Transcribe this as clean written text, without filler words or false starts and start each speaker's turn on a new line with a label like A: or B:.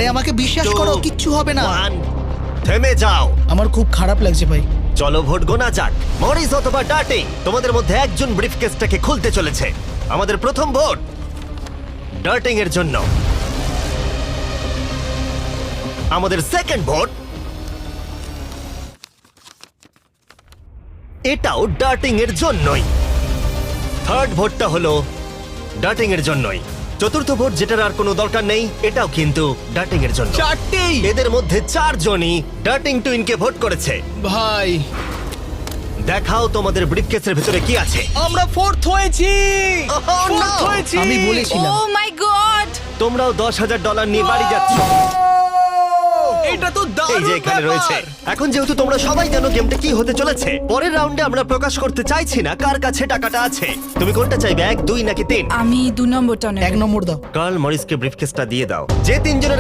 A: আরে আমাকে বিশ্বাস করো, কিচ্ছু হবে না।
B: থেমে যাও।
A: আমার খুব খারাপ লাগছে ভাই।
B: চলো ভোট গোনা যাক। মরিস অথবা ডার্টিং, তোমাদের মধ্যে একজন ব্রিফকেসটাকে খুলতে চলেছে। আমাদের প্রথম ভোট ডার্টিং এর জন্য। আমাদের সেকেন্ড ভোট এটাও ডার্টিং এর জন্যই। থার্ড ভোটটা হলো ডার্টিং এর জন্যই। চতুর্থ ভোট, যেটার আর কোনো দরকার নেই, এটাও কিন্তু ডার্টিং এর জন্য।
A: চারটেই
B: এদের মধ্যে চারজনই ডার্টিং টুইনকে ভোট করেছে।
A: ভাই।
B: দেখাও তোমাদের ব্রিফকেসের ভিতরে কি আছে।
A: আমরা ফোর্থ হয়েছি।
B: Oh, no!
A: আমি বলেছিলাম।
C: ও মাই গড!
B: তোমরাও $10,000 নিয়ে বাড়ি যাচ্ছ।
A: এটা তো
B: এই
A: দারুণ
B: যে এখানে রয়েছে। এখন যেহেতু তোমরা সবাই জানো গেমটা কি হতে চলেছে, পরের রাউন্ডে আমরা প্রকাশ করতে চাইছি না কার কাছে টাকাটা আছে। তুমি কোনটা চাইবে, 1, 2 নাকি 3?
C: আমি 2 নম্বরটা নেব।
A: 1 নম্বর দাও।
B: কার্ল মরিসকে ব্রিফকেসটা দিয়ে দাও। যে তিনজনের